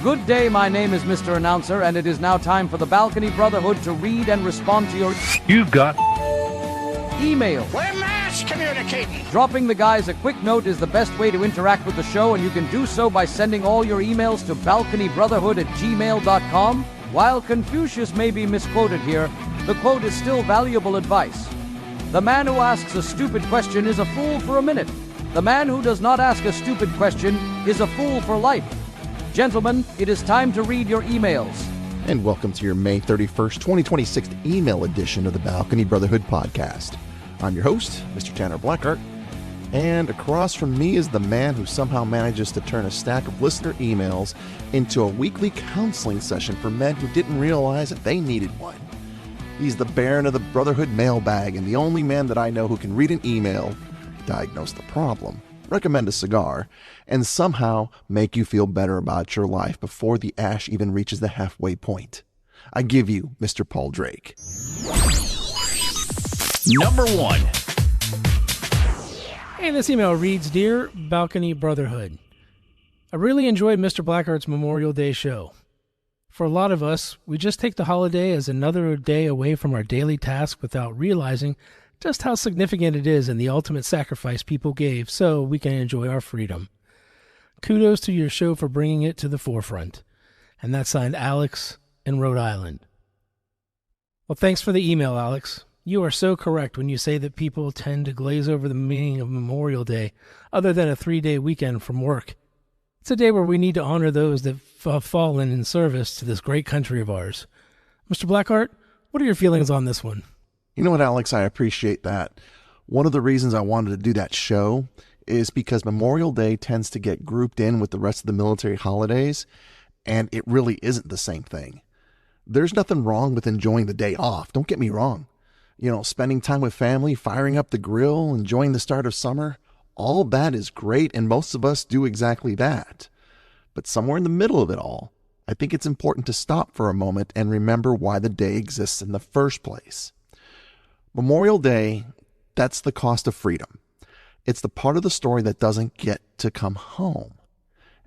Good day, my name is Mr. Announcer, and it is now time for the Balcony Brotherhood to read and respond to your You've got email. We're mass communicating. Dropping the guys a quick note is the best way to interact with the show, and you can do so by sending all your emails to balconybrotherhood@gmail.com. While Confucius may be misquoted here, the quote is still valuable advice. The man who asks a stupid question is a fool for a minute. The man who does not ask a stupid question is a fool for life. Gentlemen, it is time to read your emails. And welcome to your May 31st, 2026 email edition of the Balcony Brotherhood podcast. I'm your host, Mr. Tanner Blackheart, and across from me is the man who somehow manages to turn a stack of listener emails into a weekly counseling session for men who didn't realize that they needed one. He's the Baron of the Brotherhood mailbag and the only man that I know who can read an email, diagnose the problem, recommend a cigar, and somehow make you feel better about your life before the ash even reaches the halfway point. I give you Mr. Paul Drake. number 1. Hey, this email reads, Dear Balcony Brotherhood, I really enjoyed Mr. Blackheart's Memorial Day show. For a lot of us, we just take the holiday as another day away from our daily task without realizing just how significant it is and the ultimate sacrifice people gave so we can enjoy our freedom. Kudos to your show for bringing it to the forefront. And that's signed Alex in Rhode Island. Well, thanks for the email, Alex. You are so correct when you say that people tend to glaze over the meaning of Memorial Day other than a 3-day weekend from work. It's a day where we need to honor those that have fallen in service to this great country of ours. Mr. Blackheart, what are your feelings on this one? You know what, Alex? I appreciate that. One of the reasons I wanted to do that show is because Memorial Day tends to get grouped in with the rest of the military holidays, and it really isn't the same thing. There's nothing wrong with enjoying the day off. Don't get me wrong. You know, spending time with family, firing up the grill, enjoying the start of summer, all that is great, and most of us do exactly that. But somewhere in the middle of it all, I think it's important to stop for a moment and remember why the day exists in the first place. Memorial Day, that's the cost of freedom. It's the part of the story that doesn't get to come home.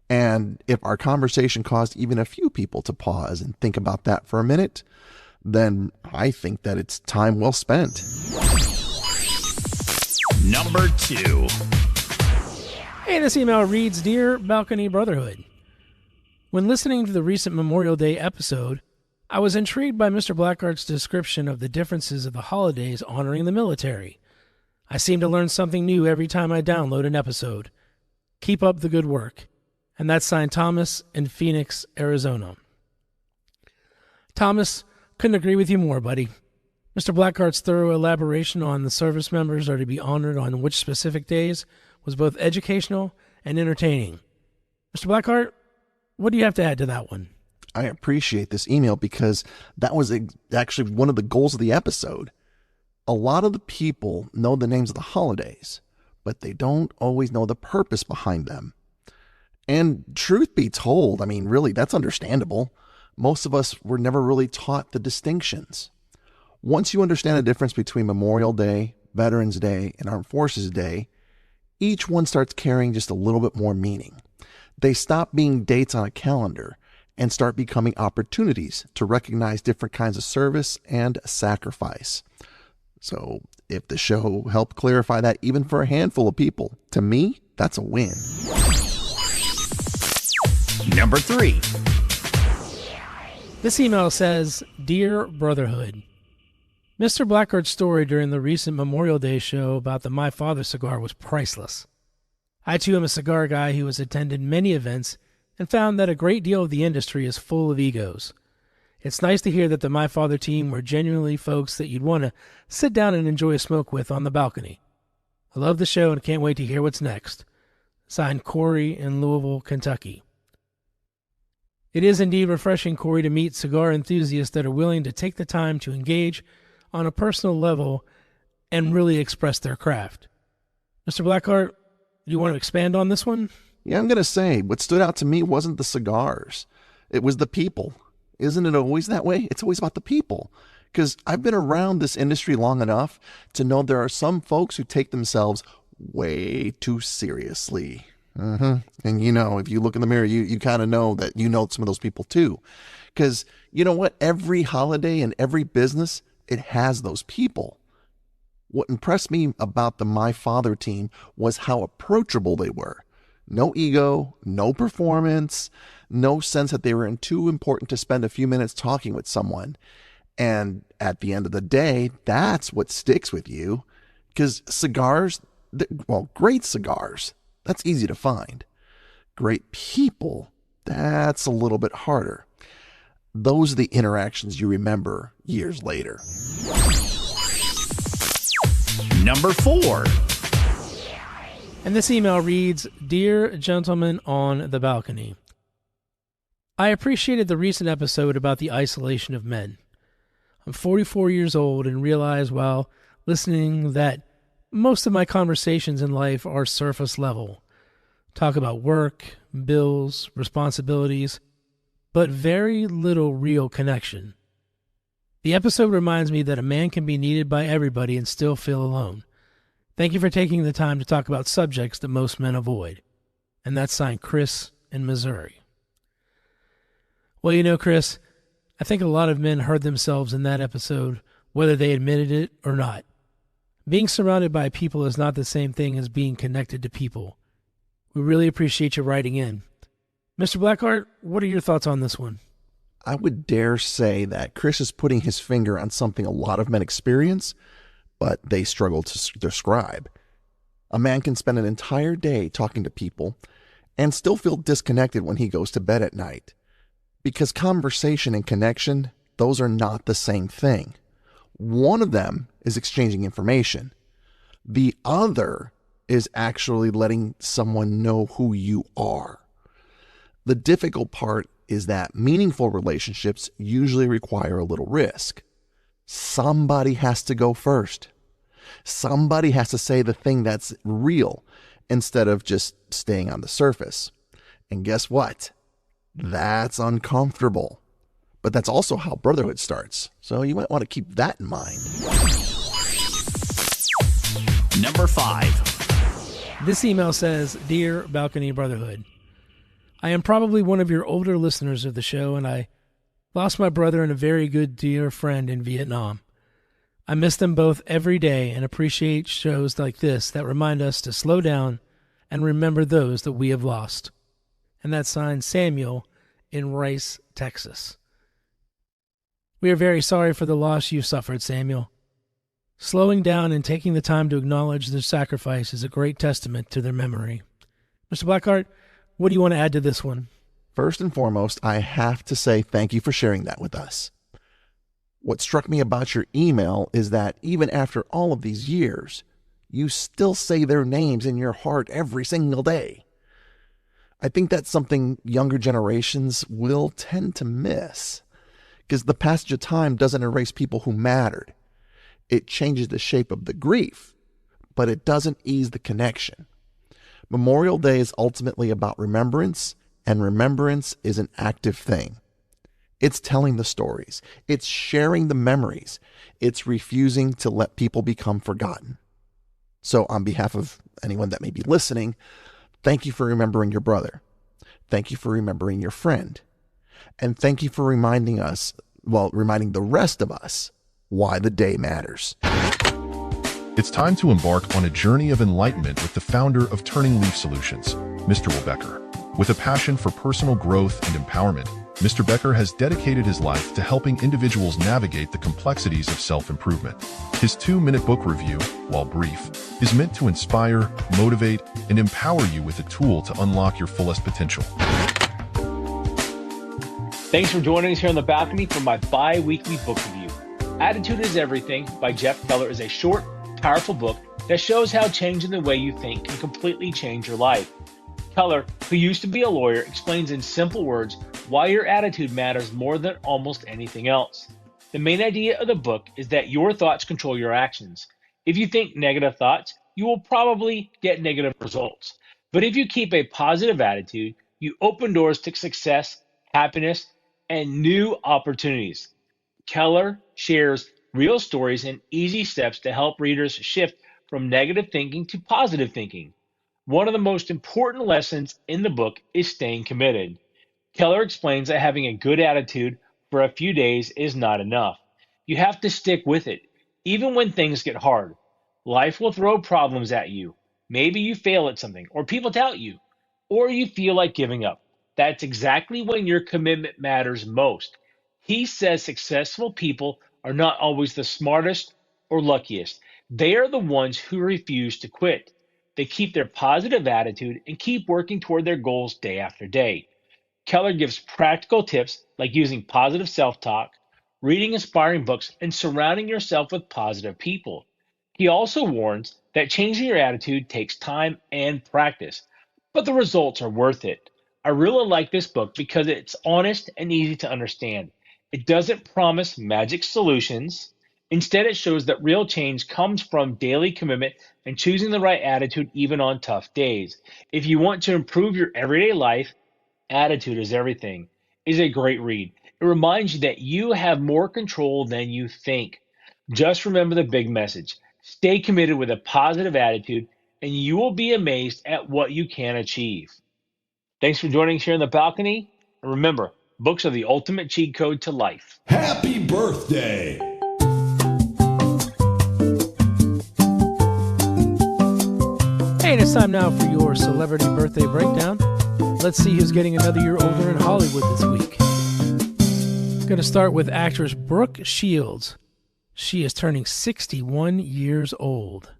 And if our conversation caused even a few people to pause and think about that for a minute, then I think that it's time well spent. Number 2. Hey, this email reads, Dear Balcony Brotherhood, when listening to the recent Memorial Day episode, I was intrigued by Mr. Blackheart's description of the differences of the holidays honoring the military. I seem to learn something new every time I download an episode. Keep up the good work. And that's signed Thomas in Phoenix, Arizona. Thomas, couldn't agree with you more, buddy. Mr. Blackheart's thorough elaboration on the service members are to be honored on which specific days was both educational and entertaining. Mr. Blackheart, what do you have to add to that one? I appreciate this email because that was actually one of the goals of the episode. A lot of the people know the names of the holidays, but they don't always know the purpose behind them. And truth be told, I mean, really, that's understandable. Most of us were never really taught the distinctions. Once you understand the difference between Memorial Day, Veterans Day, and Armed Forces Day, each one starts carrying just a little bit more meaning. They stop being dates on a calendar and start becoming opportunities to recognize different kinds of service and sacrifice. So if the show helped clarify that even for a handful of people, to me, that's a win. Number 3. This email says, Dear Brotherhood, Mr. Blackheart's story during the recent Memorial Day show about the My Father cigar was priceless. I too am a cigar guy who has attended many events and found that a great deal of the industry is full of egos. It's nice to hear that the My Father team were genuinely folks that you'd want to sit down and enjoy a smoke with on the balcony. I love the show and can't wait to hear what's next. Signed, Corey in Louisville, Kentucky. It is indeed refreshing, Corey, to meet cigar enthusiasts that are willing to take the time to engage on a personal level and really express their craft. Mr. Blackheart, do you want to expand on this one? Yeah, I'm going to say, what stood out to me wasn't the cigars. It was the people. Isn't it always that way? It's always about the people. Because I've been around this industry long enough to know there are some folks who take themselves way too seriously. And if you look in the mirror, you kind of know that you know some of those people too. Because you know what? Every holiday and every business, it has those people. What impressed me about the My Father team was how approachable they were. No ego, no performance, no sense that they were too important to spend a few minutes talking with someone. And at the end of the day, that's what sticks with you. Because cigars, great cigars, that's easy to find. Great people, that's a little bit harder. Those are the interactions you remember years later. Number 4. And this email reads, Dear Gentleman on the Balcony, I appreciated the recent episode about the isolation of men. I'm 44 years old and realize while listening that most of my conversations in life are surface level. Talk about work, bills, responsibilities, but very little real connection. The episode reminds me that a man can be needed by everybody and still feel alone. Thank you for taking the time to talk about subjects that most men avoid. And that's signed Chris in Missouri. Well, Chris, I think a lot of men heard themselves in that episode, whether they admitted it or not. Being surrounded by people is not the same thing as being connected to people. We really appreciate you writing in. Mr. Blackheart, what are your thoughts on this one? I would dare say that Chris is putting his finger on something a lot of men experience, but they struggle to describe. A man can spend an entire day talking to people and still feel disconnected when he goes to bed at night. Because conversation and connection, those are not the same thing. One of them is exchanging information. The other is actually letting someone know who you are. The difficult part is that meaningful relationships usually require a little risk. Somebody has to go first. Somebody has to say the thing that's real instead of just staying on the surface. And guess what? That's uncomfortable. But that's also how Brotherhood starts. So you might want to keep that in mind. Number 5. This email says, Dear Balcony Brotherhood, I am probably one of your older listeners of the show, and I lost my brother and a very good dear friend in Vietnam. I miss them both every day and appreciate shows like this that remind us to slow down and remember those that we have lost. And that's signed Samuel in Rice, Texas. We are very sorry for the loss you suffered, Samuel. Slowing down and taking the time to acknowledge their sacrifice is a great testament to their memory. Mr. Blackheart, what do you want to add to this one? First and foremost, I have to say thank you for sharing that with us. What struck me about your email is that even after all of these years, you still say their names in your heart every single day. I think that's something younger generations will tend to miss, because the passage of time doesn't erase people who mattered. It changes the shape of the grief, but it doesn't ease the connection. Memorial Day is ultimately about remembrance, and remembrance is an active thing. It's telling the stories. It's sharing the memories. It's refusing to let people become forgotten. So on behalf of anyone that may be listening, thank you for remembering your brother. Thank you for remembering your friend. And thank you for reminding the rest of us why the day matters. It's time to embark on a journey of enlightenment with the founder of Turning Leaf Solutions, Mr. Will Becker. With a passion for personal growth and empowerment, Mr. Becker has dedicated his life to helping individuals navigate the complexities of self-improvement. His 2-minute book review, while brief, is meant to inspire, motivate, and empower you with a tool to unlock your fullest potential. Thanks for joining us here on the balcony for my bi-weekly book review. Attitude is Everything by Jeff Keller is a short, powerful book that shows how changing the way you think can completely change your life. Keller, who used to be a lawyer, explains in simple words why your attitude matters more than almost anything else. The main idea of the book is that your thoughts control your actions. If you think negative thoughts, you will probably get negative results. But if you keep a positive attitude, you open doors to success, happiness, and new opportunities. Keller shares real stories and easy steps to help readers shift from negative thinking to positive thinking. One of the most important lessons in the book is staying committed. Keller explains that having a good attitude for a few days is not enough. You have to stick with it, even when things get hard. Life will throw problems at you. Maybe you fail at something, or people doubt you, or you feel like giving up. That's exactly when your commitment matters most. He says successful people are not always the smartest or luckiest. They are the ones who refuse to quit. They keep their positive attitude and keep working toward their goals day after day. Keller gives practical tips like using positive self talk, reading inspiring books, and surrounding yourself with positive people. He also warns that changing your attitude takes time and practice, but the results are worth it. I really like this book because it's honest and easy to understand. It doesn't promise magic solutions. Instead, it shows that real change comes from daily commitment and choosing the right attitude even on tough days. If you want to improve your everyday life, Attitude is Everything is a great read. It reminds you that you have more control than you think. Just remember the big message. Stay committed with a positive attitude, and you will be amazed at what you can achieve. Thanks for joining us here on the balcony. And remember, books are the ultimate cheat code to life. Happy birthday! Hey, and it's time now for your celebrity birthday breakdown. Let's see who's getting another year older in Hollywood this week. Going to start with actress Brooke Shields. She is turning 61 years old.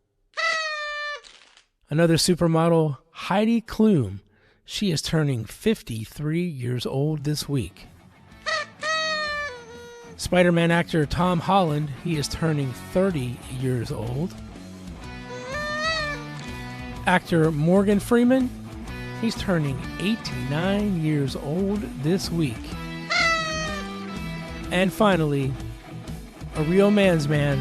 Another supermodel, Heidi Klum. She is turning 53 years old this week. Spider-Man actor Tom Holland, he is turning 30 years old. Actor Morgan Freeman, he's turning 89 years old this week. And finally, a real man's man,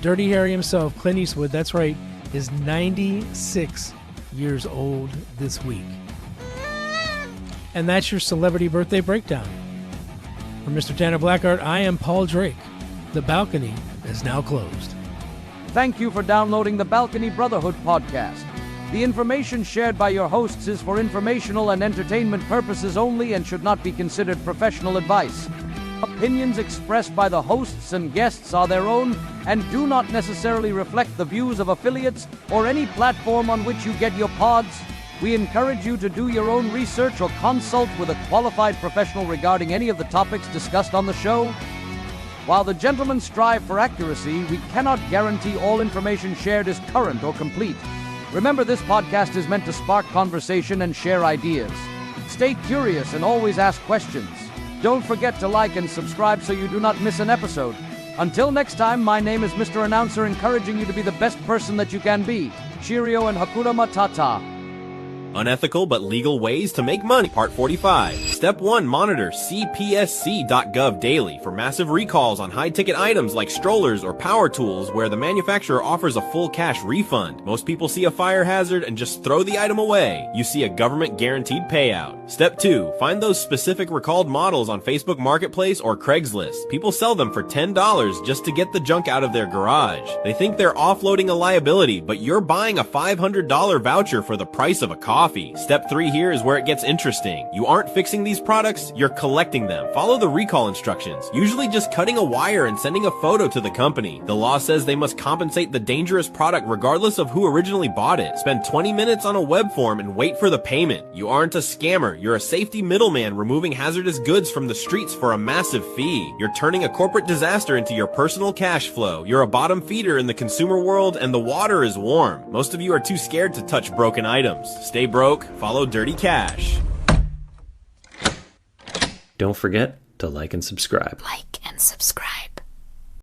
Dirty Harry himself, Clint Eastwood, that's right, is 96 years old this week. And that's your celebrity birthday breakdown. For Mr. Tanner Blackheart, I am Paul Drake. The balcony is now closed. Thank you for downloading the Balcony Brotherhood podcast. The information shared by your hosts is for informational and entertainment purposes only and should not be considered professional advice. Opinions expressed by the hosts and guests are their own and do not necessarily reflect the views of affiliates or any platform on which you get your pods. We encourage you to do your own research or consult with a qualified professional regarding any of the topics discussed on the show. While the gentlemen strive for accuracy, we cannot guarantee all information shared is current or complete. Remember, this podcast is meant to spark conversation and share ideas. Stay curious and always ask questions. Don't forget to like and subscribe so you do not miss an episode. Until next time, my name is Mr. Announcer, encouraging you to be the best person that you can be. Cheerio and Hakuna Matata. Unethical but legal ways to make money. Part 45. Step 1. Monitor cpsc.gov daily for massive recalls on high-ticket items like strollers or power tools where the manufacturer offers a full cash refund. Most people see a fire hazard and just throw the item away. You see a government-guaranteed payout. Step 2. Find those specific recalled models on Facebook Marketplace or Craigslist. People sell them for $10 just to get the junk out of their garage. They think they're offloading a liability, but you're buying a $500 voucher for the price of a coffee. Step 3 here is where it gets interesting. You aren't fixing these products, you're collecting them. Follow the recall instructions, usually just cutting a wire and sending a photo to the company. The law says they must compensate the dangerous product regardless of who originally bought it. Spend 20 minutes on a web form and wait for the payment. You aren't a scammer, you're a safety middleman removing hazardous goods from the streets for a massive fee. You're turning a corporate disaster into your personal cash flow. You're a bottom feeder in the consumer world and the water is warm. Most of you are too scared to touch broken items. Stay broke, follow Dirty Cash. Don't forget to like and subscribe. Like and subscribe.